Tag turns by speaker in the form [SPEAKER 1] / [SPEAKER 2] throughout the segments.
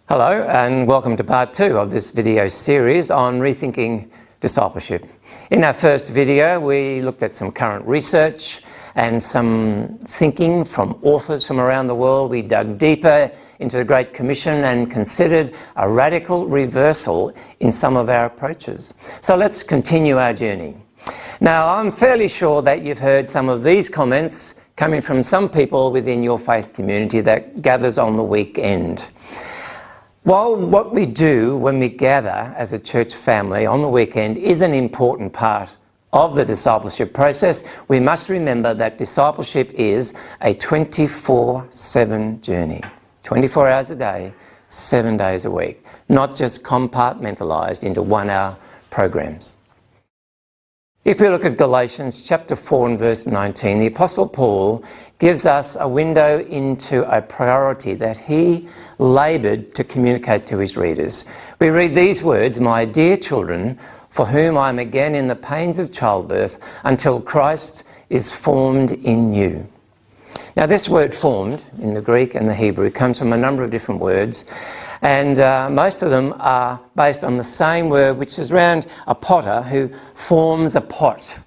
[SPEAKER 1] Hello and welcome to part 2 of this video series on Rethinking Discipleship. In our first video we looked at some current research and some thinking from authors from around the world. We dug deeper into the Great Commission and considered a radical reversal in some of our approaches. So let's continue our journey. Now I'm fairly sure that you've heard some of these comments coming from some people within your faith community that gathers on the weekend. While what we do when we gather as a church family on the weekend is an important part of the discipleship process, we must remember that discipleship is a 24/7 journey. 24 hours a day, 7 days a week, not just compartmentalised into 1-hour programs. If we look at Galatians chapter 4 and verse 19, the Apostle Paul gives us a window into a priority that he laboured to communicate to his readers. We read these words, "My dear children, for whom I am again in the pains of childbirth, until Christ is formed in you." Now this word formed in the Greek and the Hebrew comes from a number of different words, and most of them are based on the same word, which is around a potter who forms a pot.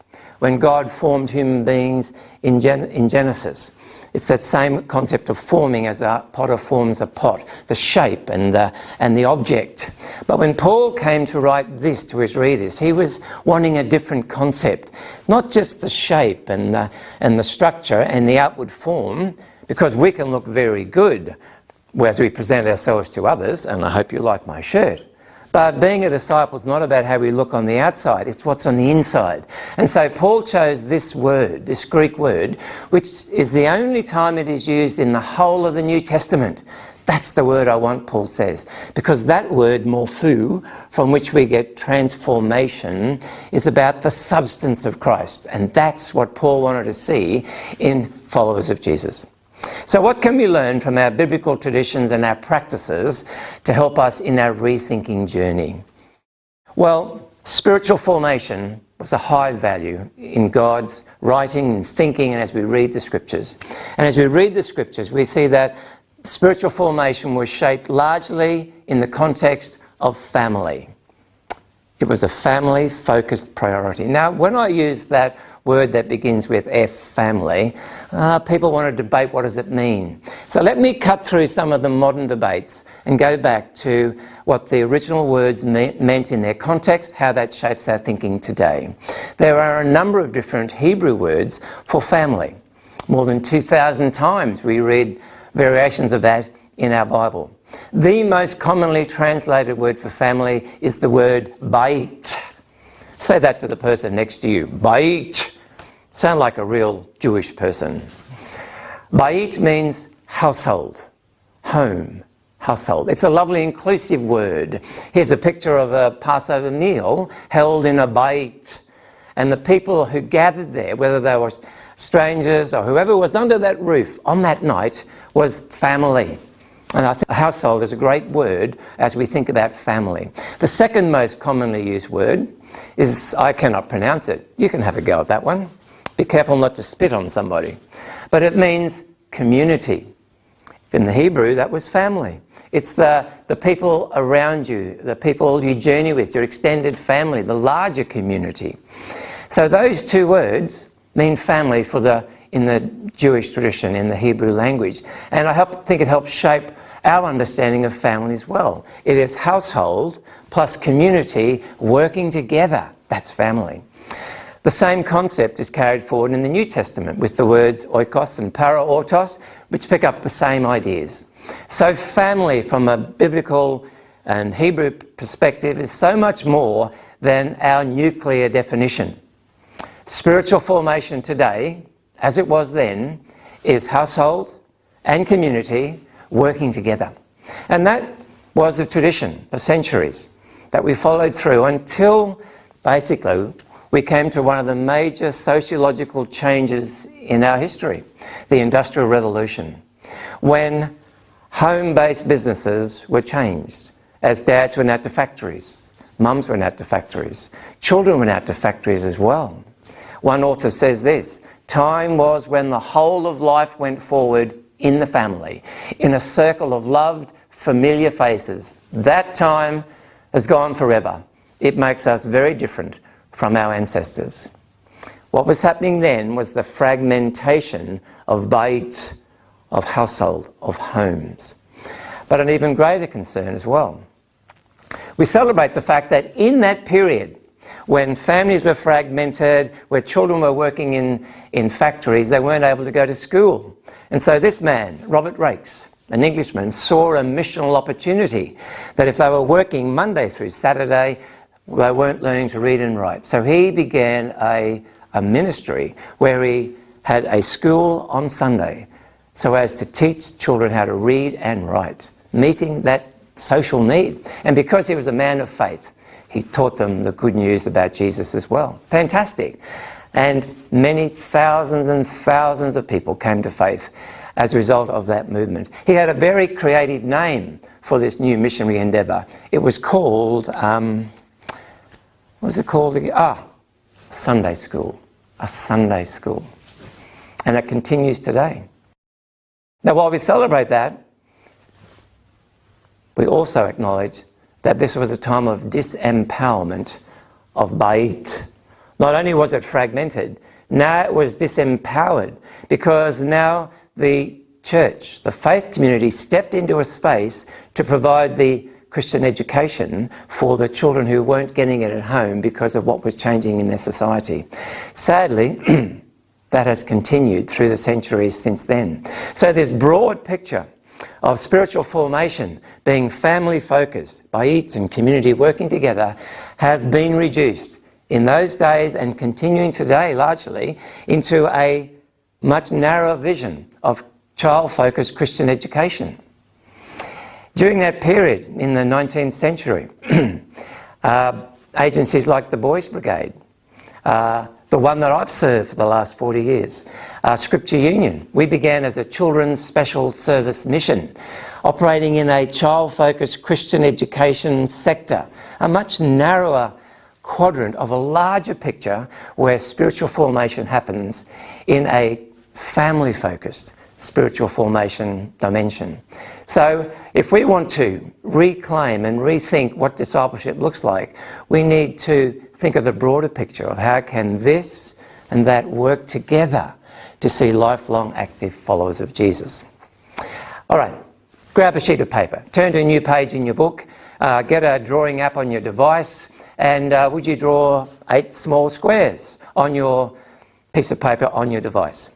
[SPEAKER 1] When God formed human beings in Genesis, it's that same concept of forming as a potter forms a pot, the shape and the object. But when Paul came to write this to his readers, he was wanting a different concept, not just the shape and the structure and the outward form, because we can look very good as we present ourselves to others, and I hope you like my shirt. But being a disciple is not about how we look on the outside, it's what's on the inside. And so Paul chose this word, this Greek word, which is the only time it is used in the whole of the New Testament. That's the word I want, Paul says, because that word, morphou, from which we get transformation, is about the substance of Christ. And that's what Paul wanted to see in followers of Jesus. So what can we learn from our biblical traditions and our practices to help us in our rethinking journey? Well, spiritual formation was a high value in God's writing and thinking, and as we read the scriptures. And as we read the scriptures, we see that spiritual formation was shaped largely in the context of family. It was a family-focused priority. Now, when I use that word that begins with F, family, people want to debate what does it mean. So let me cut through some of the modern debates and go back to what the original words meant in their context, how that shapes our thinking today. There are a number of different Hebrew words for family. More than 2,000 times we read variations of that in our Bible. The most commonly translated word for family is the word bait. Say that to the person next to you. Bait. Sound like a real Jewish person. Bait means household, home, household. It's a lovely inclusive word. Here's a picture of a Passover meal held in a bait. And the people who gathered there, whether they were strangers or whoever was under that roof on that night, was family. And I think household is a great word as we think about family. The second most commonly used word is, I cannot pronounce it. You can have a go at that one. Be careful not to spit on somebody. But it means community. In the Hebrew, that was family. It's the people around you, the people you journey with, your extended family, the larger community. So those two words mean family in the Jewish tradition, in the Hebrew language. And I think it helps shape our understanding of family as well. It is household plus community working together. That's family. The same concept is carried forward in the New Testament with the words oikos and paraortos, which pick up the same ideas. So family from a biblical and Hebrew perspective is so much more than our nuclear definition. Spiritual formation today, as it was then, is household and community working together. And that was a tradition for centuries that we followed through until basically we came to one of the major sociological changes in our history, the Industrial Revolution, when home-based businesses were changed as dads went out to factories, mums went out to factories, children went out to factories as well. One author says this, "Time was when the whole of life went forward in the family, in a circle of loved, familiar faces. That time has gone forever. It makes us very different from our ancestors. What was happening then was the fragmentation of bait, of household, of homes. But an even greater concern as well. We celebrate the fact that in that period, when families were fragmented, where children were working in factories, they weren't able to go to school. And so this man, Robert Raikes, an Englishman, saw a missional opportunity that if they were working Monday through Saturday, they weren't learning to read and write. So he began a ministry where he had a school on Sunday so as to teach children how to read and write, meeting that social need. And because he was a man of faith, he taught them the good news about Jesus as well. Fantastic. And many thousands and thousands of people came to faith as a result of that movement. He had a very creative name for this new missionary endeavour. It was called, what was it called again? Sunday School. A Sunday School. And it continues today. Now, while we celebrate that, we also acknowledge that this was a time of disempowerment of Bait. Not only was it fragmented, now it was disempowered because now the church, the faith community, stepped into a space to provide the Christian education for the children who weren't getting it at home because of what was changing in their society. Sadly, that has continued through the centuries since then. So this broad picture of spiritual formation being family focused, Bait and community working together, has been reduced in those days and continuing today largely into a much narrower vision of child-focused Christian education. During that period in the 19th century, agencies like the Boys Brigade, the one that I've served for the last 40 years, Scripture Union. We began as a children's special service mission, operating in a child-focused Christian education sector, a much narrower quadrant of a larger picture where spiritual formation happens in a family-focused spiritual formation dimension. So if we want to reclaim and rethink what discipleship looks like, we need to think of the broader picture of how can this and that work together to see lifelong active followers of Jesus. All right, grab a sheet of paper, turn to a new page in your book, get a drawing app on your device, and would you draw 8 small squares on your piece of paper on your device?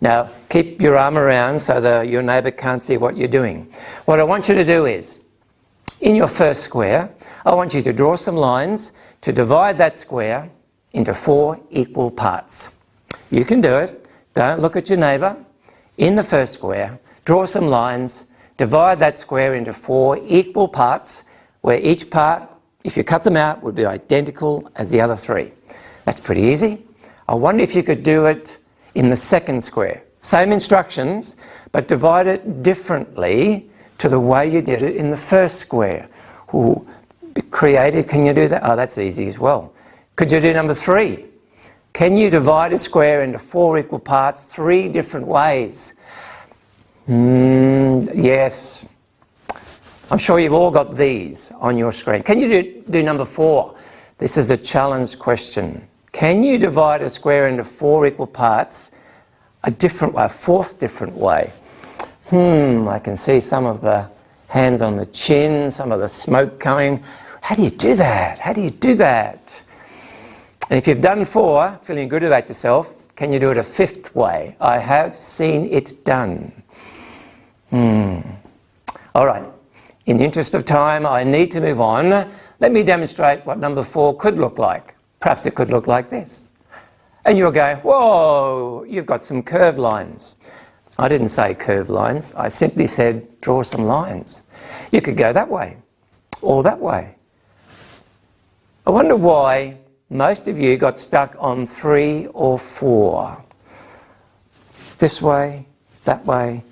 [SPEAKER 1] Now, keep your arm around so that your neighbour can't see what you're doing. What I want you to do is, in your first square, I want you to draw some lines to divide that square into 4 equal parts. You can do it. Don't look at your neighbour. In the first square, draw some lines, divide that square into 4 equal parts, where each part, if you cut them out, would be identical as the other 3. That's pretty easy. I wonder if you could do it in the second square. Same instructions, but divide it differently to the way you did it in the first square. Ooh, be creative, can you do that? Oh, that's easy as well. Could you do number 3? Can you divide a square into 4 equal parts 3 different ways? Yes. I'm sure you've all got these on your screen. Can you do number 4? This is a challenge question. Can you divide a square into 4 equal parts a different way, a 4th different way? I can see some of the hands on the chin, some of the smoke coming. How do you do that? How do you do that? And if you've done 4, feeling good about yourself, can you do it a 5th way? I have seen it done. All right. In the interest of time, I need to move on. Let me demonstrate what number 4 could look like. Perhaps it could look like this. And you'll go, whoa, you've got some curved lines. I didn't say curved lines. I simply said draw some lines. You could go that way or that way. I wonder why most of you got stuck on 3 or 4. This way, that way,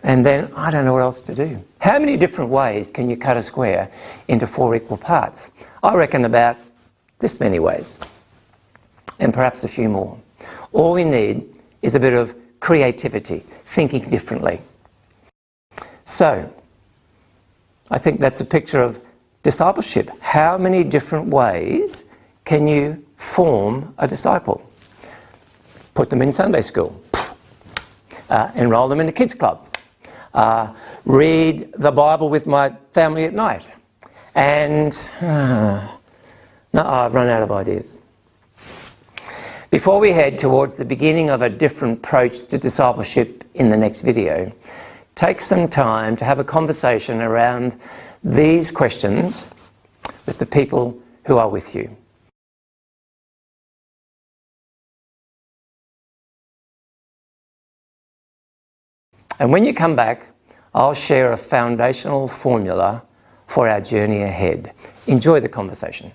[SPEAKER 1] and then I don't know what else to do. How many different ways can you cut a square into 4 equal parts? I reckon about this many ways, and perhaps a few more. All we need is a bit of creativity, thinking differently. So, I think that's a picture of discipleship. How many different ways can you form a disciple? Put them in Sunday school. Enroll them in the kids club. Read the Bible with my family at night. And I've run out of ideas. Before we head towards the beginning of a different approach to discipleship in the next video, take some time to have a conversation around these questions with the people who are with you. And when you come back, I'll share a foundational formula for our journey ahead. Enjoy the conversation.